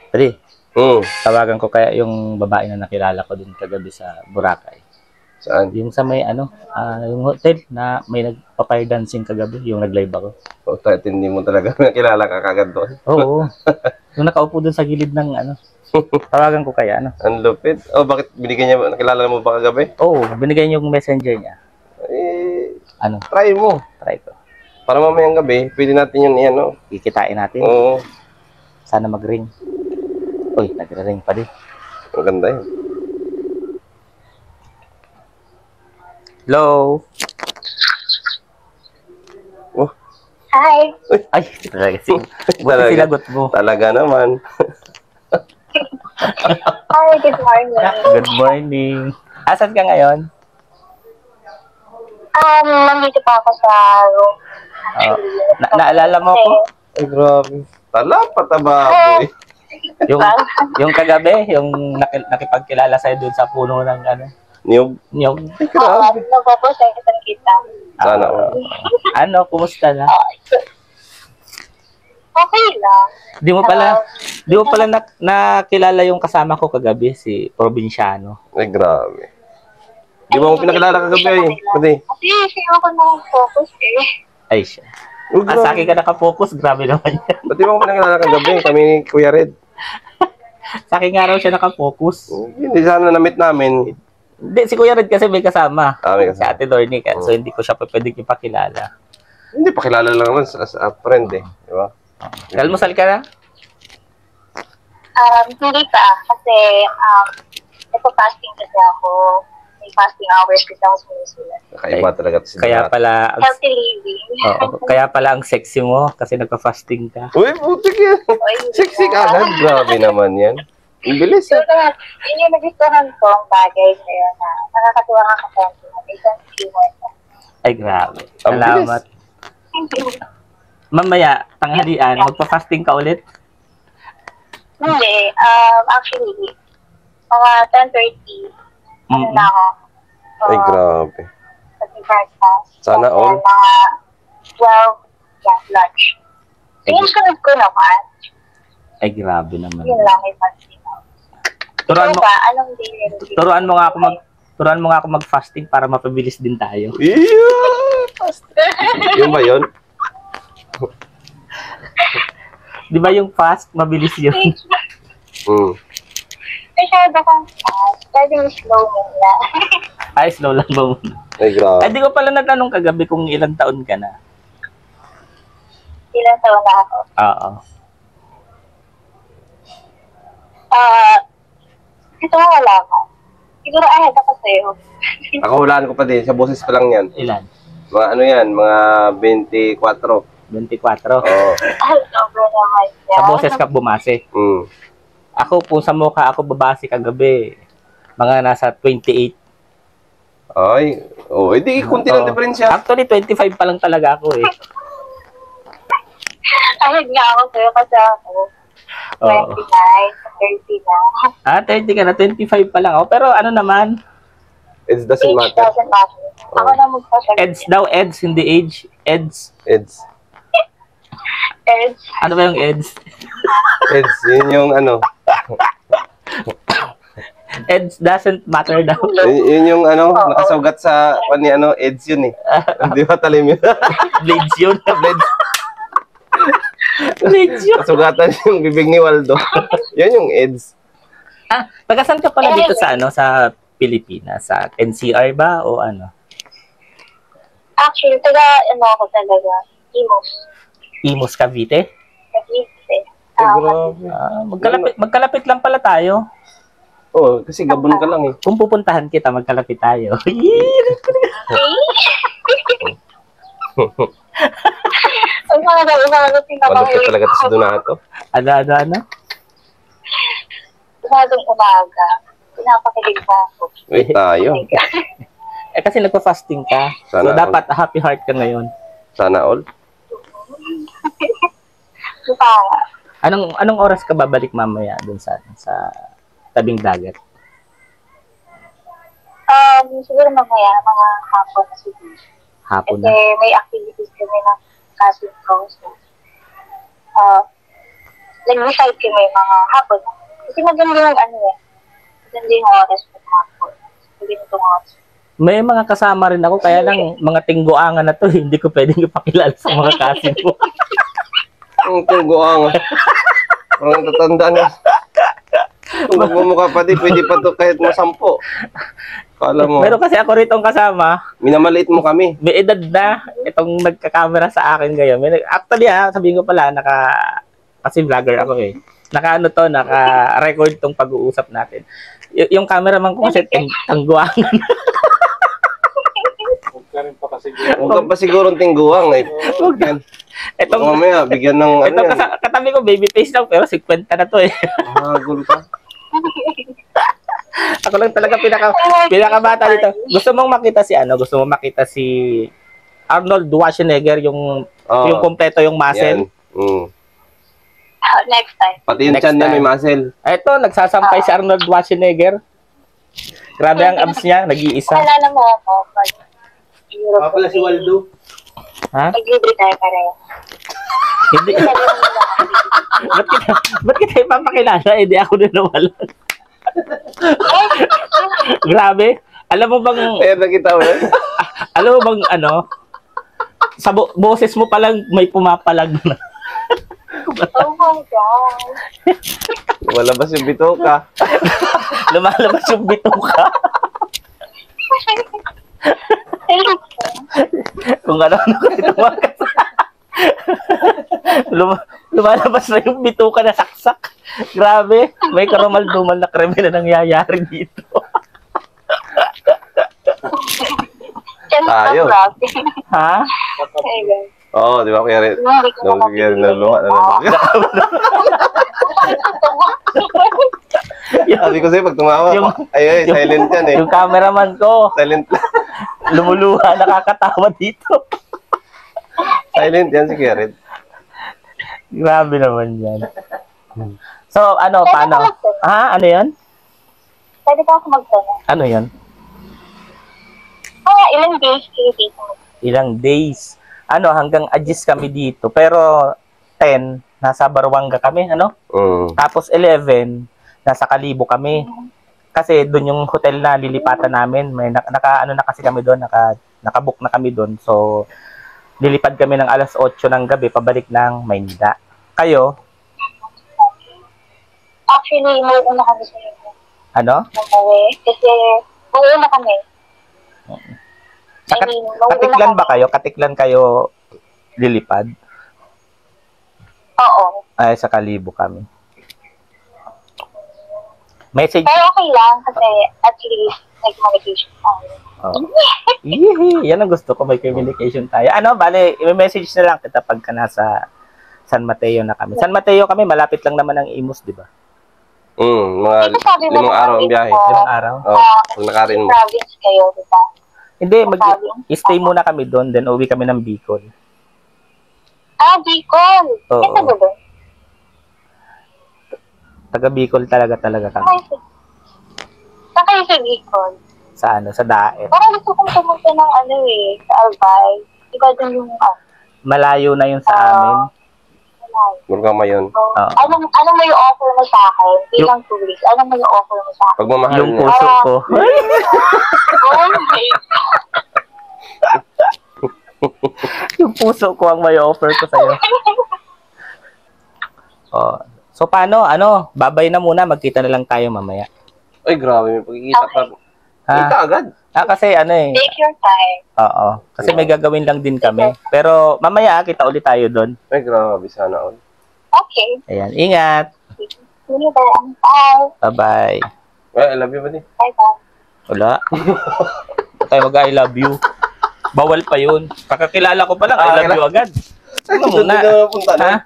Pwede, Hmm. tawagan ko kaya yung babae na nakilala ko dun kagabi sa Boracay. Saan? Yung sa may yung hotel na may nagpa-fire dancing kagabi, yung nag-live ako. O, hindi mo talaga nakilala ka kagad doon. Oo. Yung nakaupo dun sa gilid ng tawagan ko kaya Ang lupit. Oh, bakit binigyan niya, nakilala mo ba kagabi? Oo, binigay niyo yung messenger niya. Eh, Ano, try mo. try ko. Para mamayang gabi, pwede natin yun, Kikitain natin. Oo, Sana mag-ring. Uy, nagre-ring pa din. ang ganda yun. Hello? Oh, Hi. Ay, talaga buti Talaga. sinagot mo. talaga naman. Hi, good morning. Good morning. Asan ka ngayon? Nandito pa ako sa room. Naalala mo ko? Ay, grabe. Tala, pataba eh. Yung kagabi, yung nakipagkilala sa'yo dun sa puno ng Niyog. niyog. Ay, grabe. Nagpapasengitan kita. Sana. Kumusta na? Okay lang. Di mo pala nakilala yung kasama ko kagabi, si Provinciano. Ay, grabe. Di ba mo pinakilala kagabi eh? Pwede. Kasi siya ako focus eh. Ay, siya. Oh, grabe. Sa akin ka nakafocus, grabe naman yan. Ba't di ba mo pinakilala kagabi? Kami ni Kuya Red. Sa akin nga raw siya nakafocus. Hindi sana na-meet namin. Hindi, si Kuya Red kasi may kasama. May Si kasama. Ate Dorny, so hindi ko siya pwedeng ipakilala. Hindi, pakilala lang naman as a friend eh. Di ba? Kalmusal ka na? Hindi pa. Kasi, nagpa-fasting kasi ako. May fasting hours kasi ako sinusulat. Kakaiba talaga. Kaya pala, Healthy living. kaya pala ang sexy mo kasi nagpa-fasting ka. Uy, butik yan. Sexy ka agad. Grabe naman yan. Ang bilis So, eh. yun yung nagustuhan ko ang bagay sa'yo na nakakatuwa ka kasi may isang humor ka. Ay, grabe. Ang Salamat. Mamaya, tanghalian, magpa-fasting ka ulit? Hindi. Actually, mga 10:30, na ako. Ay, grabe. Pag-breakfast. Sana And all. then, mga 12, lunch. Sinusunod ko naman. Ay, grabe naman. Yun lang, may fasting ako. Turuan mo, Ikaw ba? Anong daily routine? turuan mo nga ako mag-fasting para mapabilis din tayo. Yun ba yun? Di ba yung fast, mabilis yun? Hmm. Masyado kang fast. Pwede slow mo na. Ay, slow lang ba muna? Ay, grabe. Ay, di ko pala natanong kagabi kung ilang taon ka na. Ilang taon na ako? Oo. Gusto mo malaman. Siguro ahead ako sa'yo. Ako hulaan ko pa din. Sa boses pa lang yan. Ilan? Mga ano yan? Mga 24. 24. Oo. Sobra naman yan. Sa boses ka bumase. Hmm. Ako, kung sa mukha ako babase kagabi, mga nasa 28. Ay. Oh, edi kunti lang diferensya. Actually, 25 pa lang talaga ako eh. Ahead nga ako sa'yo kasi ako. 29, 30 na. 30 ka na, 25 pa lang ako. Pero ano naman, It doesn't Age matter. doesn't matter. Ako na magpasagot. EDS daw, EDS, hindi age. EDS. Eds. Age. Ano ba yung EDS? Eds. Yun yung ano. EDS doesn't matter daw. Yun yung ano. Nakasugat sa ni ano. Eds yun eh. Di ba talim yun? Blades yun. Blades. Blades yun. Kasugatan yung bibig ni Waldo. Yun yung Eds. Pagkasan ka pala dito sa sa Pilipinas? Sa NCR ba o ano? Actually, ako talaga. Imus. Imus, Cavite? Cavite. Ay, grabe. Magkalapit lang pala tayo. Oh, kasi gabon ka lang eh. Kung pupuntahan kita, magkalapit tayo. Ang mga Waldo ka pinakahilig talaga sa Donato. Ano? Umagang umaga. Pinapakilig pa ako. Uy, tayo. Oh my God. Kasi nagpa-fasting ka. So, Sana dapat happy heart ka ngayon. Sana all. Diba? Anong oras ka babalik mamaya dun sa tabing dagat? Siguro mamaya, mga hapon na siguro. Hapon Kasi na. may activities kami ng cousin ko. So, nag-decide kami mga hapon. Kasi maganda yung ano eh. Maganda yung oras pag hapon. Ganitong oras. May mga kasama rin ako, kaya lang mga tingguangan na to, hindi ko pwedeng ipakilala sa mga kasin ko. Ang tungguang. Ang tatanda na. Kung magmumukha pa di, pwede pa to kahit masampo. Kala mo, Pero kasi ako rito ang kasama, minamaliit mo kami. may edad na itong nagka-camera sa akin ngayon. Actually sabihin ko pala, kasi vlogger ako eh. Naka-record tong pag-uusap natin. Yung cameraman ko kasi tangguangan. Huwag ka pa sigurong tingguang eh. Yan. Itong, Mamaya, bigyan ng ano itong yan. katabi ko, baby face lang, pero 50 na to eh. Gulo ka. Ako lang talaga pinakabata dito. Gusto mong makita si Arnold Schwarzenegger, yung kompleto yung muscle. Yan. Next time. Pati yung Next chan niya time. may muscle. Ito, nagsasampay si Arnold Schwarzenegger. Grabe ang abs niya, nag-iisa. Alala mo ako. Pala si Waldo. Ha? Mag-libre tayo pareho. Hindi. Ba't kita ipapakilala? Hindi ako na nawalan. Grabe. Alam mo bang, Ayan, nakita mo yan? sa boses mo palang may pumapalag na. Oh my God. Walabas yung bitoka. Lumalabas yung bituka. Kung ano-ano kasi tumakas. Lumalabas na yung bituka na saksak. Grabe. May karamal-dumal na krimen na nangyayari dito. Tayo. Ha? Oo, di ba kuya rin? Kuya rin naluha. Sabi ko sa'yo, pag tumawa, ay, silent yan eh. Yung cameraman ko, Silent. lumuluha, nakakatawa dito. Silent yan si kuya rin. Grabe naman yan. So, paano? Ha? Ano yan? Pwede ka ako magtanong. Ano yan? Ilang days kayo dito? Ilang days. Hanggang Agis kami dito. Pero 10, nasa Baruanga kami, Tapos 11, nasa Kalibo kami. Kasi doon yung hotel na lilipatan namin. May na kasi kami doon, nakabook na kami doon. So, lilipad kami ng alas 8 ng gabi, pabalik ng Maynila. Kayo? Actually, may una kami sa inyo. Ano? Kasi, may una kami. Katiklan ba kayo? Katiklan kayo lilipad? Oo. Ay, sa Kalibo kami. Message. Pero okay lang kasi at least nag-communication tayo. Yan ang gusto ko, may communication tayo. Bale, i-message na lang kita pagka nasa San Mateo na kami. San Mateo kami, malapit lang naman ang Imus, di ba? Mga 5 araw ang biyahe. 5 araw? Pag nakarin mo. Province kayo, di ba? Hindi, stay muna kami doon, then uwi kami ng Bicol. Bicol. Oo. Kaya taga doon? Taga Bicol talaga kami. Saan kayo sa Bicol? Sa Daet. Parang gusto kong pumunta ng sa Albay. Iba doon yung Malayo na yun sa amin. Murgama yun. Anong may offer mo sa akin? Bilang tourist, anong may offer mo sa akin? Pagmamahal Yung niya. puso ko. Yung puso ko ang may offer ko sa'yo. So, paano? Babay na muna. Magkita na lang tayo mamaya. Ay, grabe. May pagkikita pa. Kita agad. Kasi Take your time. Oo. Kasi may gagawin lang din kami. Pero mamaya, kita ulit tayo doon. Ay, grabe. Sana all. Okay. Ayan. Ingat. See you then. Bye. Bye-bye. Ay, I love you, buddy. Bye-bye. Wala. Tayo mag-I love you. Bawal pa yun. Kakakilala ko pa lang, I love you agad. Ano muna? Punta na. Ha?